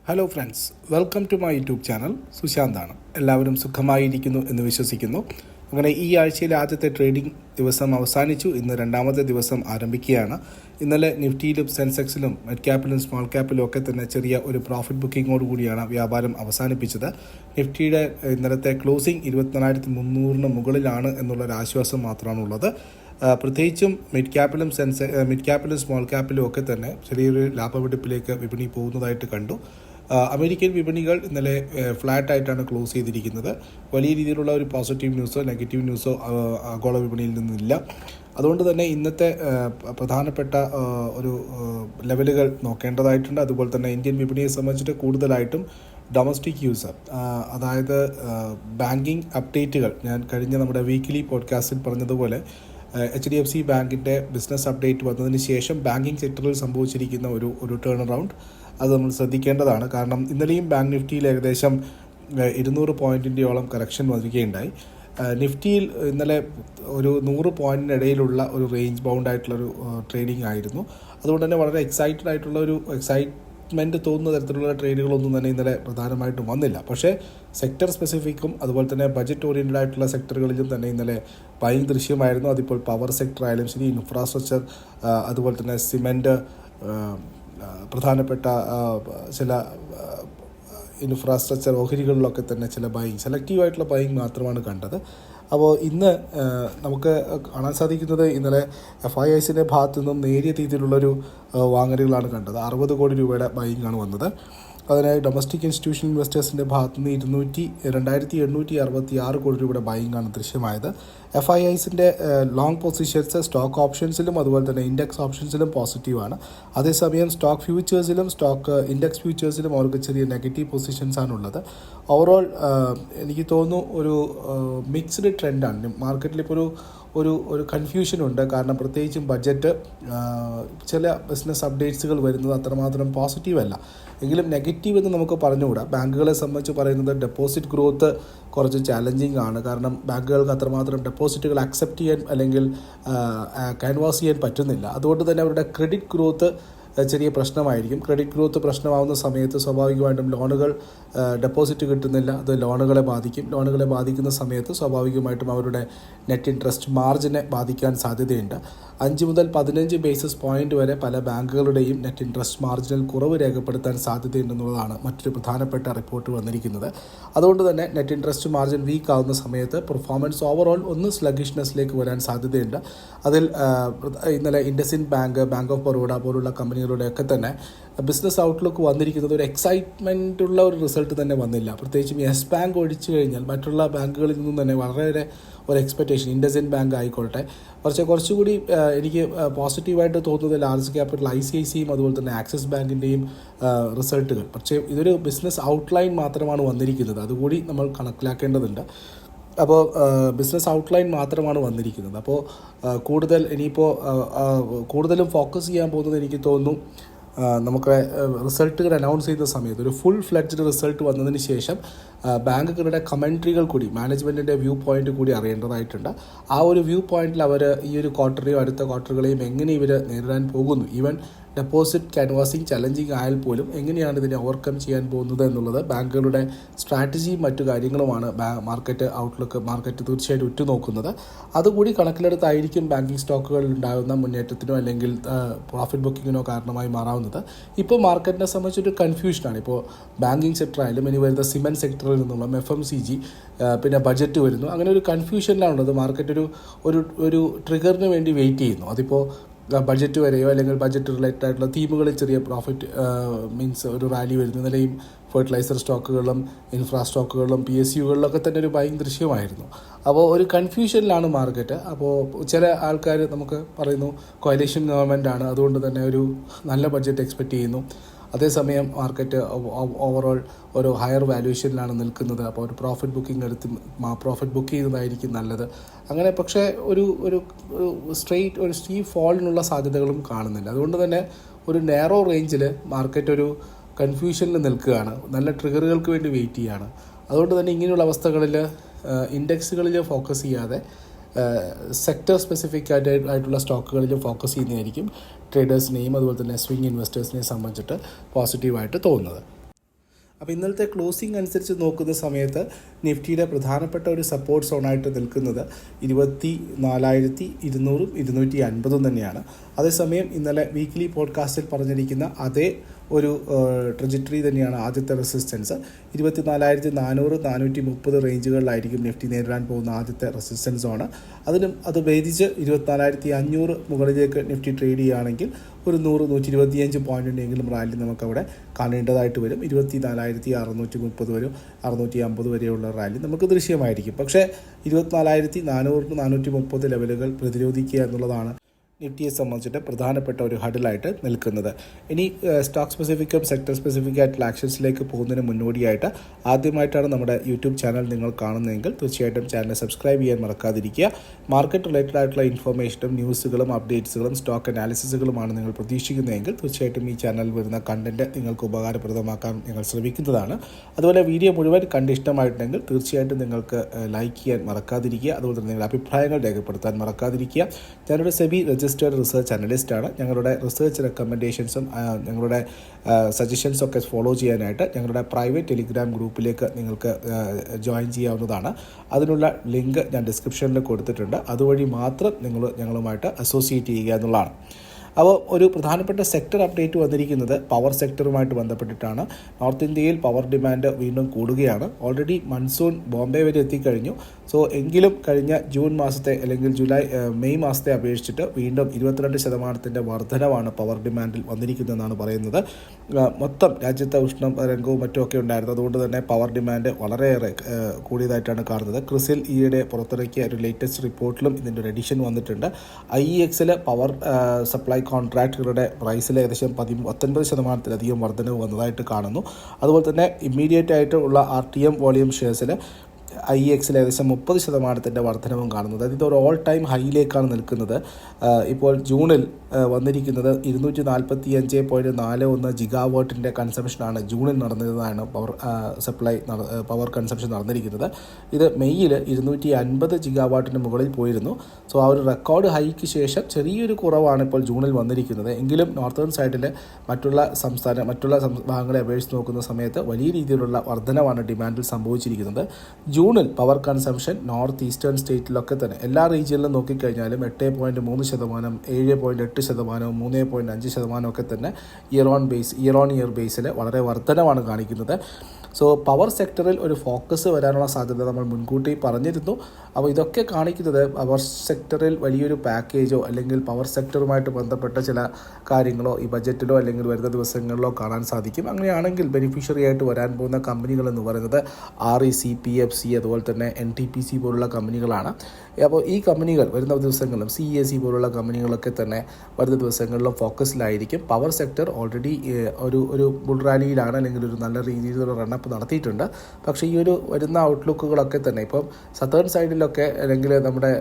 Hello friends, welcome to my YouTube channel. സുശാന്താണ്. എല്ലാവരും സുഖമായിരിക്കുന്നു എന്ന് വിശ്വസിക്കുന്നു. അങ്ങനെ ഈ ആഴ്ചയിലെ ആദ്യത്തെ ട്രേഡിംഗ് ദിവസം അവസാനിച്ചു. ഇന്ന് രണ്ടാമത്തെ ദിവസം ആരംഭിക്കുകയാണ്. ഇന്നലെ നിഫ്റ്റിയിലും സെൻസെക്സിലും മിഡ് ക്യാപ്പിലും സ്മോൾ ക്യാപ്പിലും ഒക്കെ തന്നെ ചെറിയ ഒരു പ്രോഫിറ്റ് ബുക്കിങ്ങോട് കൂടിയാണ് വ്യാപാരം അവസാനിപ്പിച്ചത്. നിഫ്റ്റിയുടെ ഇന്നലത്തെ ക്ലോസിംഗ് 24,300 മുകളിലാണ് എന്നുള്ളൊരു ആശ്വാസം മാത്രമാണുള്ളത്. പ്രത്യേകിച്ചും മിഡ് ക്യാപ്പിലും സ്മോൾ ക്യാപ്പിലും ഒക്കെ തന്നെ ചെറിയൊരു ലാഭവെടുപ്പിലേക്ക് വിപണി പോകുന്നതായിട്ട് കണ്ടു. അമേരിക്കൻ വിപണികൾ ഇന്നലെ ഫ്ലാറ്റായിട്ടാണ് ക്ലോസ് ചെയ്തിരിക്കുന്നത്. വലിയ രീതിയിലുള്ള ഒരു പോസിറ്റീവ് ന്യൂസോ നെഗറ്റീവ് ന്യൂസോ ആഗോള വിപണിയിൽ നിന്നില്ല. അതുകൊണ്ട് തന്നെ ഇന്നത്തെ പ്രധാനപ്പെട്ട ഒരു ലെവലുകൾ നോക്കേണ്ടതായിട്ടുണ്ട്. അതുപോലെ തന്നെ ഇന്ത്യൻ വിപണിയെ സംബന്ധിച്ചിട്ട് കൂടുതലായിട്ടും ഡൊമസ്റ്റിക് യൂസർ, അതായത് ബാങ്കിങ് അപ്ഡേറ്റുകൾ, ഞാൻ കഴിഞ്ഞ നമ്മുടെ വീക്കിലി പോഡ്കാസ്റ്റിൽ പറഞ്ഞതുപോലെ HDFC ബാങ്കിൻ്റെ ബിസിനസ് അപ്ഡേറ്റ് വന്നതിന് ശേഷം ബാങ്കിങ് സെക്ടറിൽ സംഭവിച്ചിരിക്കുന്ന ഒരു ടേൺ അറൗണ്ട് അത് നമ്മൾ ശ്രദ്ധിക്കേണ്ടതാണ്. കാരണം ഇന്നലെയും ബാങ്ക് നിഫ്റ്റിയിൽ ഏകദേശം 200 പോയിൻറ്റിൻ്റെയോളം കറക്ഷൻ വരികയുണ്ടായി. നിഫ്റ്റിയിൽ ഇന്നലെ ഒരു 100 പോയിൻറ്റിനിടയിലുള്ള ഒരു റേഞ്ച് ബൗണ്ട് ആയിട്ടുള്ളൊരു ട്രേഡിംഗ് ആയിരുന്നു. അതുകൊണ്ട് തന്നെ വളരെ എക്സൈറ്റ്മെൻറ്റ് തോന്നുന്ന തരത്തിലുള്ള ട്രേഡുകളൊന്നും തന്നെ ഇന്നലെ പ്രധാനമായിട്ടും വന്നില്ല. പക്ഷേ സെക്ടർ സ്പെസിഫിക്കും അതുപോലെ തന്നെ ബജറ്റ് ഓറിയൻറ്റഡ് ആയിട്ടുള്ള സെക്ടറുകളിലും തന്നെ ഇന്നലെ ബൈങ് ദൃശ്യമായിരുന്നു. അതിപ്പോൾ പവർ സെക്ടർ ആയാലും ശരി, ഇൻഫ്രാസ്ട്രക്ചർ, അതുപോലെ തന്നെ സിമെൻറ്റ്, പ്രധാനപ്പെട്ട ചില ഇൻഫ്രാസ്ട്രക്ചർ ഓഹരികളിലൊക്കെ തന്നെ ചില സെലക്റ്റീവായിട്ടുള്ള ബൈങ് മാത്രമാണ് കണ്ടത്. അപ്പോൾ ഇന്ന് നമുക്ക് കാണാൻ സാധിക്കുന്നത് ഇന്നലെ FIIസിൻ്റെ ഭാഗത്തു നിന്നും നേരിയ രീതിയിലുള്ളൊരു വാങ്ങലുകളാണ് കണ്ടത്. 60 കോടി രൂപയുടെ ബൈങ് ആണ് വന്നത്. അതിനായി ഡൊമസ്റ്റിക് ഇൻസ്റ്റിറ്റ്യൂഷണൽ ഇൻവെസ്റ്റേഴ്സിൻ്റെ ഭാഗത്തു നിന്ന് 2,866 കോടി രൂപയുടെ ബൈങ് ആണ് ദൃശ്യമായത്. FIIസിൻ്റെ ലോങ് പൊസിഷൻസ് സ്റ്റോക്ക് ഓപ്ഷൻസിലും അതുപോലെ തന്നെ ഇൻഡെക്സ് ഓപ്ഷൻസിലും പോസിറ്റീവാണ്. അതേസമയം സ്റ്റോക്ക് ഫ്യൂച്ചേഴ്സിലും ഇൻഡെക്സ് ഫ്യൂച്ചേഴ്സിലും അവർക്ക് ചെറിയ നെഗറ്റീവ് പൊസിഷൻസാണുള്ളത്. ഓവറോൾ എനിക്ക് തോന്നുന്നു ഒരു മിക്സ്ഡ് ട്രെൻഡാണ് മാർക്കറ്റിലിപ്പോൾ ഒരു കൺഫ്യൂഷനുണ്ട്. കാരണം പ്രത്യേകിച്ചും ബഡ്ജറ്റ്, ചില ബിസിനസ് അപ്ഡേറ്റ്സുകൾ വരുന്നത് അത്രമാത്രം പോസിറ്റീവല്ല. എങ്കിലും നെഗറ്റീവ് എന്ന് നമുക്ക് പറഞ്ഞുകൂടാ. ബാങ്കുകളെ സംബന്ധിച്ച് പറയുന്നത് ഡെപ്പോസിറ്റ് ഗ്രോത്ത് കുറച്ച് ചാലഞ്ചിങ് ആണ്. കാരണം ബാങ്കുകൾക്ക് അത്രമാത്രം ഡെപ്പോസിറ്റുകൾ അക്സെപ്റ്റ് ചെയ്യാൻ അല്ലെങ്കിൽ ക്യാൻവാസ് ചെയ്യാൻ പറ്റുന്നില്ല. അതുകൊണ്ട് തന്നെ അവരുടെ ക്രെഡിറ്റ് ഗ്രോത്ത് ചെറിയ പ്രശ്നമായിരിക്കും. ക്രെഡിറ്റ് ഗ്രോത്ത് പ്രശ്നമാവുന്ന സമയത്ത് സ്വാഭാവികമായിട്ടും ഡെപ്പോസിറ്റ് കിട്ടുന്നില്ല, അത് ലോണുകളെ ബാധിക്കും. ലോണുകളെ ബാധിക്കുന്ന സമയത്ത് സ്വാഭാവികമായിട്ടും അവരുടെ നെറ്റ് ഇൻട്രസ്റ്റ് മാർജിനെ ബാധിക്കാൻ സാധ്യതയുണ്ട്. 5 മുതൽ 15 ബേസിസ് പോയിന്റ് വരെ പല ബാങ്കുകളുടെയും നെറ്റ് ഇൻട്രസ്റ്റ് മാർജിനിൽ കുറവ് രേഖപ്പെടുത്താൻ സാധ്യതയുണ്ടെന്നുള്ളതാണ് മറ്റൊരു പ്രധാനപ്പെട്ട റിപ്പോർട്ട് വന്നിരിക്കുന്നത്. അതുകൊണ്ട് തന്നെ നെറ്റ് ഇൻട്രസ്റ്റ് മാർജിൻ വീക്ക് ആവുന്ന സമയത്ത് പെർഫോമൻസ് ഓവറോൾ ഒന്ന് സ്ലഗിഷ്നെസ്സിലേക്ക് വരാൻ സാധ്യതയുണ്ട്. അതിൽ ഇന്നലെ ഇൻഡസിൻഡ് ബാങ്ക് ഓഫ് ബറോഡ പോലുള്ള കമ്പനികളുടെയൊക്കെ തന്നെ ബിസിനസ് ഔട്ട്ലുക്ക് വന്നിരിക്കുന്നത് ഒരു എക്സൈറ്റ്മെൻ്റ് ഉള്ള ഒരു റിസൾട്ട് തന്നെ വന്നില്ല. പ്രത്യേകിച്ചും യെസ് ബാങ്ക് ഒഴിച്ചു കഴിഞ്ഞാൽ മറ്റുള്ള ബാങ്കുകളിൽ നിന്നും തന്നെ വളരെ ഒരു എക്സ്പെക്റ്റേഷൻ, ഇൻഡസിൻഡ് ബാങ്ക് ആയിക്കോട്ടെ, കുറച്ചുകൂടി എനിക്ക് പോസിറ്റീവായിട്ട് തോന്നുന്നത് ലാർജ് ക്യാപിറ്റൽ ICICയും അതുപോലെ തന്നെ ആക്സിസ് ബാങ്കിൻ്റെയും റിസൾട്ടുകൾ. പക്ഷേ ഇതൊരു ബിസിനസ് ഔട്ട്ലൈൻ മാത്രമാണ് വന്നിരിക്കുന്നത്, അതുകൂടി നമ്മൾ കണക്കിലാക്കേണ്ടതുണ്ട്. അപ്പോൾ ബിസിനസ് ഔട്ട്ലൈൻ മാത്രമാണ് വന്നിരിക്കുന്നത്. അപ്പോൾ കൂടുതലും ഫോക്കസ് ചെയ്യാൻ പോകുന്നത് എനിക്ക് തോന്നുന്നു നമുക്ക് റിസൾട്ടുകൾ അനൗൺസ് ചെയ്യുന്ന സമയത്ത് ഒരു ഫുൾ ഫ്ലെഡ്ജ്ഡ് റിസൾട്ട് വന്നതിന് ശേഷം ബാങ്കുകളുടെ കമൻട്രികൾ കൂടി, മാനേജ്മെൻറ്റിൻ്റെ വ്യൂ പോയിൻ്റ് കൂടി അറിയേണ്ടതായിട്ടുണ്ട്. ആ ഒരു വ്യൂ പോയിന്റിൽ അവർ ഈ ഒരു ക്വാർട്ടറെയും അടുത്ത ക്വാർട്ടറുകളെയും എങ്ങനെ ഇവർ നേരിടാൻ പോകുന്നു, ഈവൻ ഡെപ്പോസിറ്റ് ക്യാൻവാസിങ് ചലഞ്ചിങ് ആയാൽ പോലും എങ്ങനെയാണ് ഇതിനെ ഓവർകം ചെയ്യാൻ പോകുന്നത് എന്നുള്ളത് ബാങ്കുകളുടെ സ്ട്രാറ്റജിയും മറ്റു കാര്യങ്ങളുമാണ് മാർക്കറ്റ് തീർച്ചയായിട്ടും ഉറ്റുനോക്കുന്നത്. അതുകൂടി കണക്കിലെടുത്തായിരിക്കും ബാങ്കിങ് സ്റ്റോക്കുകളിൽ ഉണ്ടാകുന്ന മുന്നേറ്റത്തിനോ അല്ലെങ്കിൽ പ്രോഫിറ്റ് ബുക്കിങ്ങിനോ കാരണമായി മാറാവുന്നത്. ഇപ്പോൾ മാർക്കറ്റിനെ സംബന്ധിച്ചൊരു കൺഫ്യൂഷനാണ്. ഇപ്പോൾ ബാങ്കിങ് സെക്ടർ ആയാലും ഇനി വരുന്ന സിമെൻറ്റ് സെക്ടറിൽ നിന്നുള്ള FMCG, പിന്നെ ബജറ്റ് വരുന്നു, അങ്ങനെ ഒരു കൺഫ്യൂഷനിലാണുള്ളത്. മാർക്കറ്റ് ഒരു ട്രിഗറിന് വേണ്ടി വെയിറ്റ് ചെയ്യുന്നു. അതിപ്പോൾ ബഡ്ജറ്റ് വരെയോ അല്ലെങ്കിൽ ബഡ്ജറ്റ് റിലേറ്റഡ് ആയിട്ടുള്ള തീമുകളിൽ ചെറിയ പ്രോഫിറ്റ് ഒരു റാലി വരുന്നു. ഇന്നലെയും ഫെർട്ടിലൈസർ സ്റ്റോക്കുകളിലും സ്റ്റോക്കുകളിലും PSUകളിലൊക്കെ തന്നെ ഒരു ബൈങ് ദൃശ്യമായിരുന്നു. അപ്പോൾ ഒരു കൺഫ്യൂഷനിലാണ് മാർക്കറ്റ്. അപ്പോൾ ചില ആൾക്കാർ നമുക്ക് പറയുന്നു കോalition ഗവൺമെൻറ്റാണ്, അതുകൊണ്ട് തന്നെ ഒരു നല്ല ബഡ്ജറ്റ് എക്സ്പെക്റ്റ് ചെയ്യുന്നു. അതേസമയം മാർക്കറ്റ് ഓവറോൾ ഒരു ഹയർ വാല്യൂഷനിലാണ് നിൽക്കുന്നത്. അപ്പോൾ ഒരു പ്രോഫിറ്റ് ബുക്ക് ചെയ്യുന്നതായിരിക്കും നല്ലത്. അങ്ങനെ പക്ഷേ ഒരു സ്റ്റീപ്പ് ഫോളിനുള്ള സാധ്യതകളും കാണുന്നില്ല. അതുകൊണ്ട് തന്നെ ഒരു നാരോ റേഞ്ചിൽ മാർക്കറ്റ് ഒരു കൺഫ്യൂഷനിൽ നിൽക്കുകയാണ്, നല്ല ട്രിഗറുകൾക്ക് വേണ്ടി വെയിറ്റ് ചെയ്യുകയാണ്. അതുകൊണ്ട് തന്നെ ഇങ്ങനെയുള്ള അവസ്ഥകളിൽ ഇൻഡെക്സുകളിൽ ഫോക്കസ് ചെയ്യാതെ സെക്ടർ സ്പെസിഫിക് ആയിട്ടുള്ള സ്റ്റോക്കുകളിലും ഫോക്കസ് ചെയ്യുന്നതായിരിക്കും ട്രേഡേഴ്സിനെയും അതുപോലെ തന്നെ സ്വിംഗ് ഇൻവെസ്റ്റേഴ്സിനെയും സംബന്ധിച്ചിട്ട് പോസിറ്റീവായിട്ട് തോന്നുന്നത്. അപ്പോൾ ഇന്നലത്തെ ക്ലോസിംഗ് അനുസരിച്ച് നോക്കുന്ന സമയത്ത് നിഫ്റ്റിയുടെ പ്രധാനപ്പെട്ട ഒരു സപ്പോർട്ട് സോണായിട്ട് നിൽക്കുന്നത് 24,200 250 തന്നെയാണ്. അതേസമയം ഇന്നലെ വീക്ക്ലി പോഡ്കാസ്റ്റിൽ പറഞ്ഞിരിക്കുന്ന അതേ ഒരു ട്രജക്ടറി തന്നെയാണ് ആദ്യത്തെ റെസിസ്റ്റൻസ്. 24,400 430 റേഞ്ചുകളിലായിരിക്കും നിഫ്റ്റി നേരിടാൻ പോകുന്ന ആദ്യത്തെ റെസിസ്റ്റൻസ് സോണ്. അത് ഭേദിച്ച് 24,500 മുകളിലേക്ക് നിഫ്റ്റി ട്രേഡ് ചെയ്യുകയാണെങ്കിൽ ഒരു 100-125 പോയിൻറ്റിൻ്റെയെങ്കിലും റാലി നമുക്കവിടെ കാണേണ്ടതായിട്ട് വരും. 24,630 വരും 650 വരെയുള്ള റാലി നമുക്ക് ദൃശ്യമായിരിക്കും. പക്ഷേ 24,400 430 ലെവലുകൾ പ്രതിരോധിക്കുക എന്നുള്ളതാണ് നിഫ്റ്റിയെ സംബന്ധിച്ചിട്ട് പ്രധാനപ്പെട്ട ഒരു ഹഡിലായിട്ട് നിൽക്കുന്നത്. ഇനി സ്റ്റോക്ക് സ്പെസിഫിക്കും സെക്ടർ സ്പെസിഫിക് ആയിട്ടുള്ള ആക്ഷൻസിലേക്ക് പോകുന്നതിന് മുന്നോടിയായിട്ട് ആദ്യമായിട്ടാണ് നമ്മുടെ യൂട്യൂബ് ചാനൽ നിങ്ങൾ കാണുന്നതെങ്കിൽ തീർച്ചയായിട്ടും ചാനൽ സബ്സ്ക്രൈബ് ചെയ്യാൻ മറക്കാതിരിക്കുക. മാർക്കറ്റ് റിലേറ്റഡ് ആയിട്ടുള്ള ഇൻഫർമേഷനും ന്യൂസുകളും അപ്ഡേറ്റ്സുകളും സ്റ്റോക്ക് അനാലിസിസുകളുമാണ് നിങ്ങൾ പ്രതീക്ഷിക്കുന്നതെങ്കിൽ തീർച്ചയായിട്ടും ഈ ചാനലിൽ വരുന്ന കണ്ടന്റ് നിങ്ങൾക്ക് ഉപകാരപ്രദമാക്കാൻ ഞങ്ങൾ ശ്രമിക്കുന്നതാണ്. അതുപോലെ വീഡിയോ മുഴുവൻ കണ്ട് ഇഷ്ടമായിട്ടുണ്ടെങ്കിൽ തീർച്ചയായിട്ടും നിങ്ങൾക്ക് ലൈക്ക് ചെയ്യാൻ മറക്കാതിരിക്കുക. അതുപോലെ തന്നെ നിങ്ങളുടെ അഭിപ്രായങ്ങൾ രേഖപ്പെടുത്താൻ മറക്കാതിരിക്കുക. ഞാനൊരു സെബി രജിസ്റ്റേർഡ് റിസർച്ച് അനലിസ്റ്റാണ്. ഞങ്ങളുടെ റിസർച്ച് റെക്കമെൻഡേഷൻസും ഞങ്ങളുടെ സജഷൻസും ഒക്കെ ഫോളോ ചെയ്യാനായിട്ട് ഞങ്ങളുടെ പ്രൈവറ്റ് ടെലിഗ്രാം ഗ്രൂപ്പിലേക്ക് നിങ്ങൾക്ക് ജോയിൻ ചെയ്യാവുന്നതാണ്. അതിനുള്ള ലിങ്ക് ഞാൻ ഡിസ്ക്രിപ്ഷനിൽ കൊടുത്തിട്ടുണ്ട്. അതുവഴി മാത്രം നിങ്ങൾ ഞങ്ങളുമായിട്ട് അസോസിയേറ്റ് ചെയ്യുക എന്നുള്ളതാണ്. അപ്പോൾ ഒരു പ്രധാനപ്പെട്ട സെക്ടർ അപ്ഡേറ്റ് വന്നിരിക്കുന്നത് പവർ സെക്ടറുമായിട്ട് ബന്ധപ്പെട്ടിട്ടാണ്. നോർത്ത് ഇന്ത്യയിൽ പവർ ഡിമാൻഡ് വീണ്ടും കൂടുകയാണ്. ഓൾറെഡി മൺസൂൺ ബോംബെ വരെ എത്തിക്കഴിഞ്ഞു. സോ എങ്കിലും കഴിഞ്ഞ ജൂൺ മാസത്തെ അല്ലെങ്കിൽ മെയ് മാസത്തെ അപേക്ഷിച്ചിട്ട് വീണ്ടും 22% വർധനവാണ് പവർ ഡിമാൻഡിൽ വന്നിരിക്കുന്നതെന്നാണ് പറയുന്നത്. മൊത്തം രാജ്യത്തെ ഉഷ്ണതരംഗവും മറ്റുമൊക്കെ ഉണ്ടായിരുന്നു. അതുകൊണ്ട് തന്നെ പവർ ഡിമാൻഡ് വളരെയേറെ കൂടിയതായിട്ടാണ് കാണുന്നത്. ക്രിസിൽ ഈയിടെ പുറത്തിറക്കിയ ഒരു ലേറ്റസ്റ്റ് റിപ്പോർട്ടിലും ഇതിൻ്റെ ഒരു എഡിഷൻ വന്നിട്ടുണ്ട്. IEX പവർ സപ്ലൈ കോൺട്രാക്റ്റുകളുടെ പ്രൈസിൽ ഏകദേശം 19% വർധനവ് വന്നതായിട്ട് കാണുന്നു. അതുപോലെ തന്നെ ഇമ്മീഡിയറ്റ് ആയിട്ടുള്ള RTM വോളിയം ഷെയർസിൽ IEX ഏകദേശം 30% വർധനവും കാണുന്നത്. അതായത് ഒരു ഓൾ ടൈം ഹൈയിലേക്കാണ് നിൽക്കുന്നത്. ഇപ്പോൾ ജൂണിൽ വന്നിരിക്കുന്നത് 245.41 ജിഗാവാട്ടിൻ്റെ കൺസംഷനാണ് ജൂണിൽ നടന്നതാണ് പവർ കൺസംഷൻ നടന്നിരിക്കുന്നത്. ഇത് മെയ്യിൽ 250 ജിഗാവാട്ടിന് മുകളിൽ പോയിരുന്നു. സോ ആ ഒരു റെക്കോർഡ് ഹൈക്ക് ശേഷം ചെറിയൊരു കുറവാണ് ഇപ്പോൾ ജൂണിൽ വന്നിരിക്കുന്നത്. എങ്കിലും നോർത്തേൺ സൈഡിൽ മറ്റുള്ള ഭാഗങ്ങളെ അപേക്ഷിച്ച് നോക്കുന്ന സമയത്ത് വലിയ രീതിയിലുള്ള വർധനവാണ് ഡിമാൻഡിൽ സംഭവിച്ചിരിക്കുന്നത്. ജൂണിൽ പവർ കൺസംഷൻ നോർത്ത് ഈസ്റ്റേൺ സ്റ്റേറ്റിലൊക്കെ തന്നെ എല്ലാ റീജിയനിലും നോക്കിക്കഴിഞ്ഞാലും 8.3%, 7.8%, 3.5% ഒക്കെ തന്നെ ഇയർ ഓൺ ഇയർ ബേസിൽ വളരെ വർധനവാണ് കാണിക്കുന്നത്. സോ പവർ സെക്ടറിൽ ഒരു ഫോക്കസ് വരാനുള്ള സാധ്യത നമ്മൾ മുൻകൂട്ടി പറഞ്ഞിരുന്നു. അപ്പോൾ ഇതൊക്കെ കാണിക്കുന്നത് പവർ സെക്ടറിൽ വലിയൊരു പാക്കേജോ അല്ലെങ്കിൽ പവർ സെക്ടറുമായിട്ട് ബന്ധപ്പെട്ട ചില കാര്യങ്ങളോ ഈ ബജറ്റിലോ അല്ലെങ്കിൽ വരുന്ന ദിവസങ്ങളിലോ കാണാൻ സാധിക്കും. അങ്ങനെയാണെങ്കിൽ ബെനിഫിഷ്യറി ആയിട്ട് വരാൻ പോകുന്ന കമ്പനികൾ എന്ന് പറയുന്നത് REC, PFC, അതുപോലെ തന്നെ NTPC പോലുള്ള കമ്പനികളാണ്. അപ്പോൾ ഈ കമ്പനികൾ വരുന്ന ദിവസങ്ങളിലും CESC പോലുള്ള കമ്പനികളൊക്കെ തന്നെ വരുന്ന ദിവസങ്ങളിലും ഫോക്കസിലായിരിക്കും. പവർ സെക്ടർ ഓൾറെഡി ഒരു ബുൾ റാലിയിലാണ് അല്ലെങ്കിൽ ഒരു നല്ല രീതിയിലുള്ള റണ്ണപ്പ് നടത്തിയിട്ടുണ്ട്. പക്ഷേ ഈ ഒരു വരുന്ന ഔട്ട്ലുക്കുകളൊക്കെ തന്നെ ഇപ്പം സതേൺ സൈഡിലൊക്കെ അല്ലെങ്കിൽ നമ്മുടെ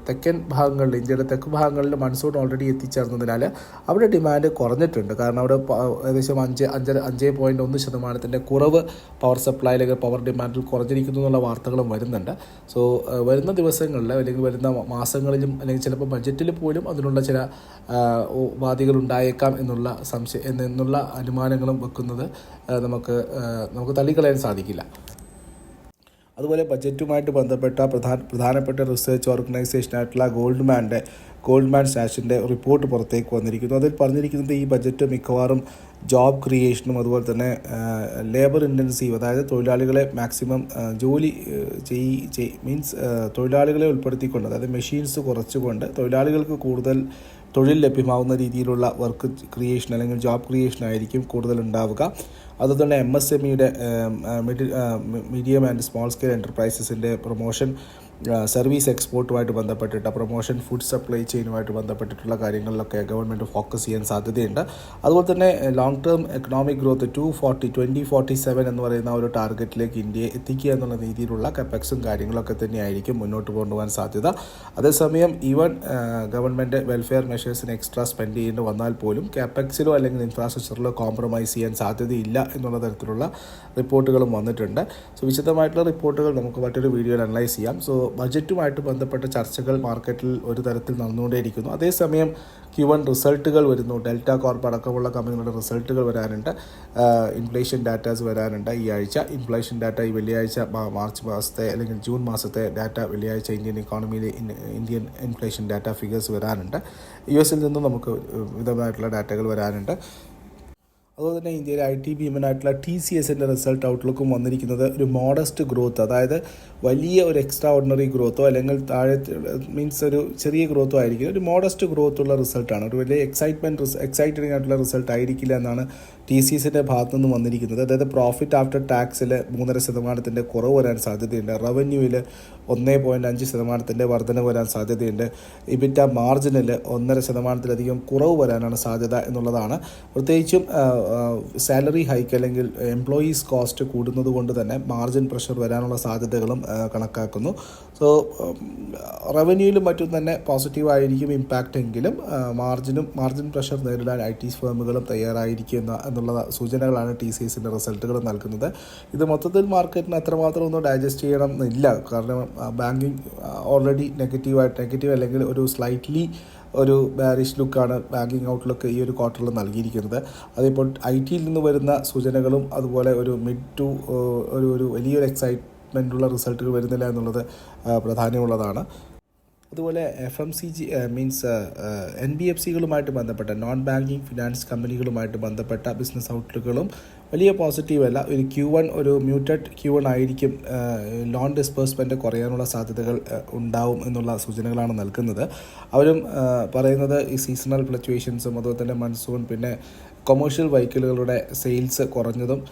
തെക്കൻ ഭാഗങ്ങളിൽ ഇന്ത്യയുടെ തെക്ക് ഭാഗങ്ങളിൽ മൺസൂൺ ഓൾറെഡി എത്തിച്ചേർന്നതിനാൽ അവിടെ ഡിമാൻഡ് കുറഞ്ഞിട്ടുണ്ട്. കാരണം അവിടെ ഏകദേശം 5.1% കുറവ് പവർ സപ്ലൈയിലേക്ക് പവർ ഡിമാൻഡിൽ കുറഞ്ഞിരിക്കുന്നു എന്നുള്ള വാർത്തകളും വരുന്നുണ്ട്. സോ വരുന്ന ദിവസങ്ങളിൽ അല്ലെങ്കിൽ വരുന്ന മാസങ്ങളിലും അല്ലെങ്കിൽ ചിലപ്പോൾ ബഡ്ജറ്റിൽ പോലും അതിനുള്ള ചില ഉപാധികൾ ഉണ്ടായേക്കാം എന്നുള്ള അനുമാനങ്ങളും വെക്കുന്നത് നമുക്ക് തള്ളിക്കളയാൻ സാധിക്കില്ല. അതുപോലെ ബജറ്റുമായിട്ട് ബന്ധപ്പെട്ട പ്രധാനപ്പെട്ട റിസർച്ച് ഓർഗനൈസേഷനായിട്ടുള്ള ഗോൾഡ്മാൻ സാച്ചിൻ്റെ റിപ്പോർട്ട് പുറത്തേക്ക് വന്നിരിക്കുന്നു. അതിൽ പറഞ്ഞിരിക്കുന്നത് ഈ ബജറ്റ് മിക്കവാറും ജോബ് ക്രിയേഷനും അതുപോലെ തന്നെ ലേബർ ഇൻറ്റൻസീവ്, അതായത് തൊഴിലാളികളെ മാക്സിമം തൊഴിലാളികളെ ഉൾപ്പെടുത്തിക്കൊണ്ട്, അതായത് മെഷീൻസ് കുറച്ചുകൊണ്ട് തൊഴിലാളികൾക്ക് കൂടുതൽ തൊഴിൽ ലഭ്യമാവുന്ന രീതിയിലുള്ള വർക്ക് ക്രിയേഷൻ അല്ലെങ്കിൽ ജോബ് ക്രിയേഷൻ ആയിരിക്കും കൂടുതൽ ഉണ്ടാവുക. അതുപോലെ തന്നെ MSMEയുടെ മീഡിയം ആൻഡ് സ്മോൾ സ്കെയിൽ എൻ്റർപ്രൈസസിൻ്റെ പ്രൊമോഷൻ, സർവീസ് എക്സ്പോർട്ടുമായിട്ട് ബന്ധപ്പെട്ടിട്ട് പ്രൊമോഷൻ, ഫുഡ് സപ്ലൈ ചെയിനുമായിട്ട് ബന്ധപ്പെട്ടിട്ടുള്ള കാര്യങ്ങളിലൊക്കെ ഗവൺമെൻറ് ഫോക്കസ് ചെയ്യാൻ സാധ്യതയുണ്ട്. അതുപോലെ തന്നെ ലോങ് ടേം എക്കണോമിക് ഗ്രോത്ത് 2047 എന്ന് പറയുന്ന ഒരു ടാർഗറ്റിലേക്ക് ഇന്ത്യയെ എത്തിക്കുക എന്നുള്ള രീതിയിലുള്ള കപ്പെക്സും കാര്യങ്ങളൊക്കെ തന്നെയായിരിക്കും മുന്നോട്ട് കൊണ്ടുപോകാൻ സാധ്യത. അതേസമയം ഈവൻ ഗവൺമെൻറ് വെൽഫെയർ മെഷേഴ്സിന് എക്സ്ട്രാ സ്പെൻഡ് ചെയ്യേണ്ടി വന്നാൽ പോലും കാപ്പെക്സിലോ അല്ലെങ്കിൽ ഇൻഫ്രാസ്ട്രക്ചറിലോ കോംപ്രമൈസ് ചെയ്യാൻ സാധ്യതയില്ല എന്നുള്ള തരത്തിലുള്ള റിപ്പോർട്ടുകളും വന്നിട്ടുണ്ട്. സോ വിശദമായിട്ടുള്ള റിപ്പോർട്ടുകൾ നമുക്ക് മറ്റൊരു വീഡിയോയിൽ അനലൈസ് ചെയ്യാം. സോ ബജറ്റുമായിട്ട് ബന്ധപ്പെട്ട ചർച്ചകൾ മാർക്കറ്റിൽ ഒരു തരത്തിൽ നടന്നുകൊണ്ടേയിരിക്കുന്നു. അതേസമയം Q1 റിസൾട്ടുകൾ വരുന്നു. ഡെൽറ്റ കോർപ്പ് അടക്കമുള്ള കമ്പനികളുടെ റിസൾട്ടുകൾ വരാനുണ്ട്. ഇൻഫ്ലേഷൻ ഡാറ്റാസ് വരാനുണ്ട് ഈ ആഴ്ച. ഇൻഫ്ലേഷൻ ഡാറ്റ ഈ വെള്ളിയാഴ്ച മാർച്ച് മാസത്തെ അല്ലെങ്കിൽ ജൂൺ മാസത്തെ ഡാറ്റ വെള്ളിയാഴ്ച ഇന്ത്യൻ ഇക്കോണമിയിലെ ഇന്ത്യൻ ഇൻഫ്ലേഷൻ ഡാറ്റ ഫിഗേഴ്സ് വരാനുണ്ട്. US നിന്നും നമുക്ക് വിധമായിട്ടുള്ള ഡാറ്റകൾ വരാനുണ്ട്. അതുപോലെ തന്നെ ഇന്ത്യയിലെ IT ഭീമനായിട്ടുള്ള TCSൻ്റെ റിസൾട്ട് ഔട്ട്ലുക്കും വന്നിരിക്കുന്നത് ഒരു മോഡസ്റ്റ് ഗ്രോത്ത്, അതായത് വലിയ ഒരു എക്സ്ട്രാ ഓർഡിനറി ഗ്രോത്തോ അല്ലെങ്കിൽ താഴെ മീൻസ് ഒരു ചെറിയ ഗ്രോത്തോ ആയിരിക്കും, ഒരു മോഡസ്റ്റ് ഗ്രോത്തുള്ള റിസൾട്ടാണ്. ഒരു വലിയ എക്സൈറ്റിംഗ് ആയിട്ടുള്ള റിസൾട്ട് ആയിരിക്കില്ല എന്നാണ് TCSൻ്റെ ഭാഗത്തു നിന്ന് വന്നിരിക്കുന്നത്. അതായത് പ്രോഫിറ്റ് ആഫ്റ്റർ ടാക്സിൽ 3.5% കുറവ് വരാൻ സാധ്യതയുണ്ട്. റവന്യൂവിൽ 1.5% വർധന വരാൻ സാധ്യതയുണ്ട്. EBITDA മാർജിനിൽ 1.5%-ലധികം കുറവ് വരാനാണ് സാധ്യത എന്നുള്ളതാണ്. പ്രത്യേകിച്ചും സാലറി ഹൈക്ക് അല്ലെങ്കിൽ എംപ്ലോയീസ് കോസ്റ്റ് കൂടുന്നത് കൊണ്ട് തന്നെ മാർജിൻ പ്രഷർ വരാനുള്ള സാധ്യതകളും കണക്കാക്കുന്നു. സോ റവന്യൂയിലും മറ്റും തന്നെ പോസിറ്റീവായിരിക്കും ഇമ്പാക്റ്റ് എങ്കിലും മാർജിൻ പ്രഷർ നേരിടാൻ IT ഫേമുകളും തയ്യാറായിരിക്കും എന്നുള്ള സൂചനകളാണ് TCSൻ്റെ റിസൾട്ടുകൾ നൽകുന്നത്. ഇത് മൊത്തത്തിൽ മാർക്കറ്റിന് അത്രമാത്രം ഒന്നും ഡൈജസ്റ്റ് ചെയ്യണം എന്നില്ല. കാരണം ബാങ്കിങ് ഓൾറെഡി നെഗറ്റീവ് അല്ലെങ്കിൽ ഒരു സ്ലൈറ്റ്ലി ഒരു ബാരിഷ് ലുക്കാണ് ബാങ്കിങ് ഔട്ട്ലുക്ക് ഈ ഒരു ക്വാർട്ടറിൽ നൽകിയിരിക്കുന്നത്. അതിപ്പോൾ IT-യിൽ നിന്ന് വരുന്ന സൂചനകളും അതുപോലെ ഒരു മിഡ് ടു ഒരു വലിയൊരു എക്സൈറ്റ്മെൻറ്റുള്ള റിസൾട്ടുകൾ വരുന്നില്ല എന്നുള്ളത് പ്രാധാന്യമുള്ളതാണ്. അതുപോലെ FMCG മീൻസ് NBFCകളുമായിട്ട് ബന്ധപ്പെട്ട നോൺ ബാങ്കിങ് ഫിനാൻസ് കമ്പനികളുമായിട്ട് ബന്ധപ്പെട്ട ബിസിനസ് ഔട്ട്ലുക്കുകളും വലിയ പോസിറ്റീവ് അല്ല. ഒരു Q1 ഒരു മ്യൂട്ടഡ് Q1 ആയിരിക്കും. ലോൺ ഡിസ്പേഴ്സ്മെൻറ്റ് കുറയാനുള്ള സാധ്യതകൾ ഉണ്ടാവും എന്നുള്ള സൂചനകളാണ് നൽകുന്നത്. അവരും പറയുന്നത് ഈ സീസണൽ ഫ്ലക്ച്വേഷൻസും അതുപോലെ തന്നെ മൺസൂൺ പിന്നെ കൊമേഴ്ഷ്യൽ വെഹിക്കിളുകളുടെ സെയിൽസ് കുറഞ്ഞതും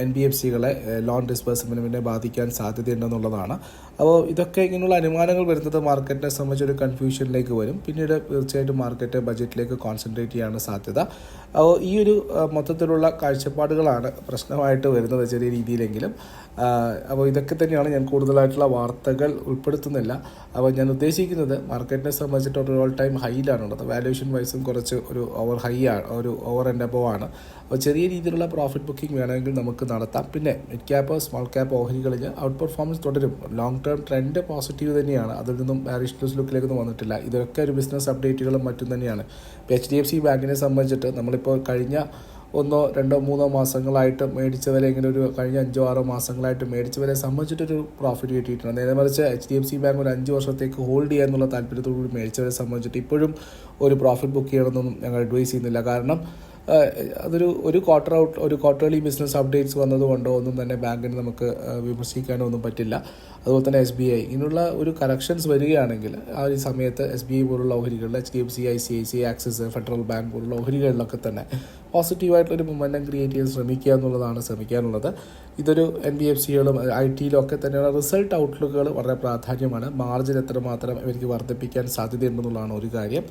NBFCകളെ ലോൺ ഡിസ്പേഴ്സ്മെൻറ്റിനെ ബാധിക്കാൻ സാധ്യതയുണ്ടെന്നുള്ളതാണ്. അപ്പോൾ ഇതൊക്കെ ഇങ്ങനെയുള്ള അനുമാനങ്ങൾ വരുന്നത് മാർക്കറ്റിനെ സംബന്ധിച്ചൊരു കൺഫ്യൂഷനിലേക്ക് വരും. പിന്നീട് തീർച്ചയായിട്ടും മാർക്കറ്റ് ബജറ്റിലേക്ക് കോൺസെൻട്രേറ്റ് ചെയ്യാനുള്ള സാധ്യത. അപ്പോൾ ഈ ഒരു മൊത്തത്തിലുള്ള കാഴ്ചപ്പാടുകളാണ് പ്രശ്നമായിട്ട് വരുന്നത് ചെറിയ രീതിയിലെങ്കിലും. അപ്പോൾ ഇതൊക്കെ തന്നെയാണ് ഞാൻ കൂടുതലായിട്ടുള്ള വാർത്തകൾ ഉൾപ്പെടുത്തുന്നില്ല. അപ്പോൾ ഞാൻ ഉദ്ദേശിക്കുന്നത് മാർക്കറ്റിനെ സംബന്ധിച്ചിട്ട് ഒരു ഓൾ ടൈം ഹൈയിലാണുള്ളത്. വാല്യൂഷൻ വൈസും കുറച്ച് ഒരു ഓവർ ആൻഡ് അബവ് ആണ്. അപ്പോൾ ചെറിയ രീതിയിലുള്ള പ്രോഫിറ്റ് ബുക്കിംഗ് വേണമെങ്കിൽ നമുക്ക് നടത്താം. പിന്നെ മിഡ് ക്യാപ്പ് സ്മോൾ ക്യാപ്പ് ഓഹരികളിൽ ഔട്ട് പെർഫോമൻസ് തുടരും. ലോങ് ടേം ട്രെൻഡ് പോസിറ്റീവ് തന്നെയാണ്. അതിൽ നിന്നും ബാരിഷ് ലുക്കിലേക്കൊന്നും വന്നിട്ടില്ല. ഇതൊക്കെ ഒരു ബിസിനസ് അപ്ഡേറ്റുകളും മറ്റും തന്നെയാണ്. HDFC ബാങ്കിനെ സംബന്ധിച്ചിട്ട് നമ്മളിപ്പോൾ കഴിഞ്ഞ 1, 2, 3 മാസങ്ങളായിട്ട് മേടിച്ചവരെ ഇങ്ങനെ ഒരു കഴിഞ്ഞ 5, 6 മാസങ്ങളായിട്ട് മേടിച്ചവരെ സംബന്ധിച്ചിട്ടൊരു പ്രോഫിറ്റ് കിട്ടിയിട്ടുണ്ട്. നേരെ മറിച്ച് HDFC ബാങ്ക് ഒരു 5 വർഷത്തേക്ക് ഹോൾഡ് ചെയ്യാനുള്ള താല്പര്യത്തോടുകൂടി മേടിച്ചവരെ സംബന്ധിച്ചിട്ട് ഇപ്പോഴും ഒരു പ്രോഫിറ്റ് ബുക്ക് ചെയ്യണമെന്നൊന്നും ഞങ്ങൾ അഡ്വൈസ് ചെയ്യുന്നില്ല. കാരണം ഒരു ക്വാർട്ടർലി ബിസിനസ് അപ്ഡേറ്റ്സ് വന്നതുകൊണ്ടോ ഒന്നും തന്നെ ബാങ്കിന് നമുക്ക് വിമർശിക്കാനോ ഒന്നും പറ്റില്ല. അതുപോലെ തന്നെ SBI ഇങ്ങനെയുള്ള ഒരു കറക്ഷൻസ് വരികയാണെങ്കിൽ ആ ഒരു സമയത്ത് SBI പോലുള്ള ഓഹരികളിൽ HDFC, ICICI, axis, federal bank പോലുള്ള ഓഹരികളിലൊക്കെ തന്നെ പോസിറ്റീവായിട്ടുള്ളൊരു മൊമെൻറ്റം ക്രിയേറ്റ് ചെയ്യാൻ ശ്രമിക്കുക എന്നുള്ളതാണ് ശ്രമിക്കാനുള്ളത്. ഇതൊരു NBFCകളും IT-ലും ഒക്കെ തന്നെയുള്ള റിസൾട്ട് ഔട്ട്ലുക്കുകൾ വളരെ പ്രാധാന്യമാണ്. മാർജിൻ എത്രമാത്രം ഇവർക്ക് വർദ്ധിപ്പിക്കാൻ സാധ്യതയുണ്ടെന്നുള്ളതാണ് ഒരു കാര്യം.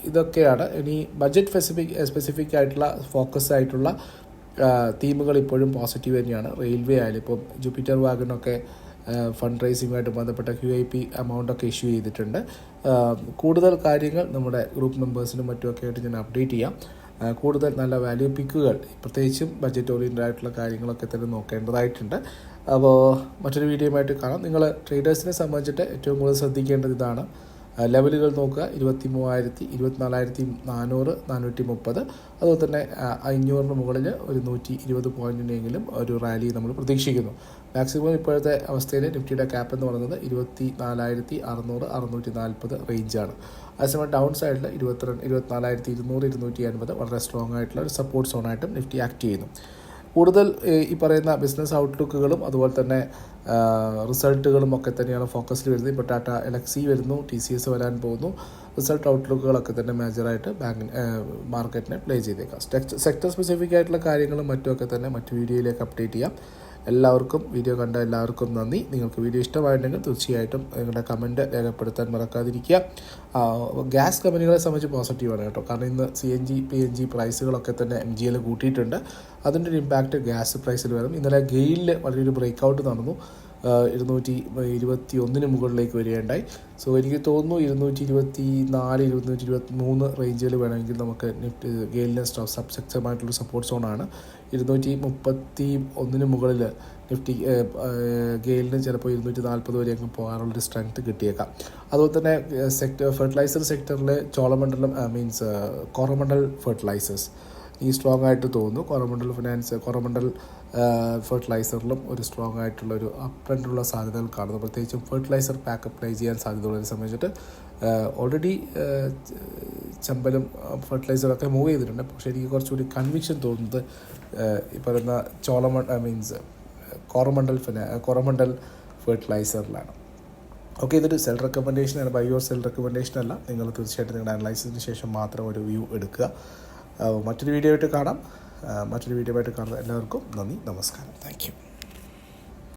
ഇതൊക്കെയാണ്. ഇനി ബഡ്ജറ്റ് സ്പെസിഫിക് ആയിട്ടുള്ള ഫോക്കസ് ആയിട്ടുള്ള തീമുകൾ ഇപ്പോഴും പോസിറ്റീവ് തന്നെയാണ്. റെയിൽവേ ആയാലും ഇപ്പം ജൂപ്പിറ്റർ വാഗണൊക്കെ ഫണ്ട് റൈസിങ്ങുമായിട്ട് ബന്ധപ്പെട്ട QIP എമൗണ്ടൊക്കെ ഇഷ്യൂ ചെയ്തിട്ടുണ്ട്. കൂടുതൽ കാര്യങ്ങൾ നമ്മുടെ ഗ്രൂപ്പ് മെമ്പേഴ്സിനും മറ്റുമൊക്കെ ആയിട്ട് ഞാൻ അപ്ഡേറ്റ് ചെയ്യാം. കൂടുതൽ നല്ല വാല്യൂ പിക്കുകൾ പ്രത്യേകിച്ചും ബഡ്ജറ്റ് ഓറിയൻറ്റഡ് ആയിട്ടുള്ള കാര്യങ്ങളൊക്കെ തന്നെ നോക്കേണ്ടതായിട്ടുണ്ട്. അപ്പോൾ മറ്റൊരു വീഡിയോയുമായിട്ട് കാണാം. നിങ്ങൾ ട്രേഡേഴ്സിനെ സംബന്ധിച്ചിട്ട് ഏറ്റവും കൂടുതൽ ശ്രദ്ധിക്കേണ്ടത് ഇതാണ്. ലെവലുകൾ നോക്കുക. 23,000, 24,400, 430. അതുപോലെ തന്നെ 500-ന് മുകളിൽ ഒരു 120 പോയിൻറ്റിനെങ്കിലും ഒരു റാലി നമ്മൾ പ്രതീക്ഷിക്കുന്നു. മാക്സിമം ഇപ്പോഴത്തെ അവസ്ഥയിൽ നിഫ്റ്റിയുടെ ക്യാപ്പ് എന്ന് പറയുന്നത് 24,600, 640 റേഞ്ചാണ്. അതേസമയം ഡൗൺ സൈഡിൽ 24,200, 280 വളരെ സ്ട്രോങ് ആയിട്ടുള്ള ഒരു സപ്പോർട്ട് സോണായിട്ടും നിഫ്റ്റി ആക്ട് ചെയ്യുന്നു. കൂടുതൽ ഈ പറയുന്ന ബിസിനസ് ഔട്ട്ലുക്കുകളും അതുപോലെ തന്നെ റിസൾട്ടുകളും ഒക്കെ തന്നെയാണ് ഫോക്കസിൽ വരുന്നത്. ഇപ്പോൾ ടാറ്റ എലക്സി വരുന്നു, TCS വരാൻ പോകുന്നു. റിസൾട്ട് ഔട്ട്ലുക്കുകളൊക്കെ തന്നെ മേജറായിട്ട് മാർക്കറ്റിനെ പ്ലേ ചെയ്തേക്കാം. സെക്ടർ സ്പെസിഫിക് ആയിട്ടുള്ള കാര്യങ്ങളും മറ്റുമൊക്കെ തന്നെ മറ്റു വീഡിയോയിലേക്ക് അപ്ഡേറ്റ് ചെയ്യാം. എല്ലാവർക്കും വീഡിയോ കണ്ട എല്ലാവർക്കും നന്ദി. നിങ്ങൾക്ക് വീഡിയോ ഇഷ്ടമായിട്ടുണ്ടെങ്കിൽ തീർച്ചയായിട്ടും നിങ്ങളുടെ കമൻറ്റ് രേഖപ്പെടുത്താൻ മറക്കാതിരിക്കുക. ഗ്യാസ് കമ്പനികളെ സംബന്ധിച്ച് പോസിറ്റീവാണ് കേട്ടോ. കാരണം ഇന്ന് CNG, PNG പ്രൈസുകളൊക്കെ തന്നെ MGL കൂട്ടിയിട്ടുണ്ട്. അതിൻ്റെ ഒരു ഇമ്പാക്റ്റ് ഗ്യാസ് പ്രൈസിൽ വരും. ഇന്നലെ ഗെയിലിൽ വലിയൊരു ബ്രേക്ക് ഔട്ട് നടന്നു. 221 മുകളിലേക്ക് വരികയുണ്ടായി. സോ എനിക്ക് തോന്നുന്നു 224, 223 റേഞ്ചിൽ വേണമെങ്കിൽ നമുക്ക് ഗെയിലിന് സബ്സെക്ടമായിട്ടുള്ള സപ്പോർട്ട് സോണാണ്. 231 മുകളിൽ നിഫ്റ്റി ഗെയിലിന് ചിലപ്പോൾ 240 വരെ അങ്ങ് പോകാനുള്ളൊരു സ്ട്രെങ്ത് കിട്ടിയേക്കാം. അതുപോലെ തന്നെ ഫെർട്ടിലൈസർ സെക്ടറിൽ ചോളമണ്ഡലം കോറമണ്ഡൽ ഫെർട്ടിലൈസേഴ്സ് ഈ സ്ട്രോങ് ആയിട്ട് തോന്നുന്നു. കോറമണ്ഡൽ ഫെർട്ടിലൈസറിലും ഒരു സ്ട്രോങ് ആയിട്ടുള്ള ഒരു അപ്പ് ട്രെൻഡുള്ള സാധ്യതകൾ കാണുന്നു. പ്രത്യേകിച്ചും ഫെർട്ടിലൈസർ പാക്ക് അപ്ലൈ ചെയ്യാൻ സാധ്യതയുള്ളതിനെ സംബന്ധിച്ചിട്ട് ഓൾറെഡി ചമ്പലും ഫെർട്ടിലൈസറൊക്കെ മൂവ് ചെയ്തിട്ടുണ്ട്. പക്ഷേ എനിക്ക് കുറച്ചുകൂടി കൺവിക്ഷൻ തോന്നുന്നത് ഈ പറയുന്ന കോറമണ്ഡൽ ഫെർട്ടിലൈസറിലാണ്. ഓക്കെ, ഇതൊരു സെൽ റെക്കമെൻഡേഷനാണ്, ബൈ ഓർ സെൽ റെക്കമെൻഡേഷൻ അല്ല. നിങ്ങൾ തീർച്ചയായിട്ടും നിങ്ങളുടെ അനലൈസിന് ശേഷം മാത്രം ഒരു വ്യൂ എടുക്കുക. മറ്റൊരു വീഡിയോ ആയിട്ട് കാണാം. മറ്റൊരു വീഡിയോ ആയിട്ട് കാണുന്ന എല്ലാവർക്കും നന്ദി, നമസ്കാരം. Thank you.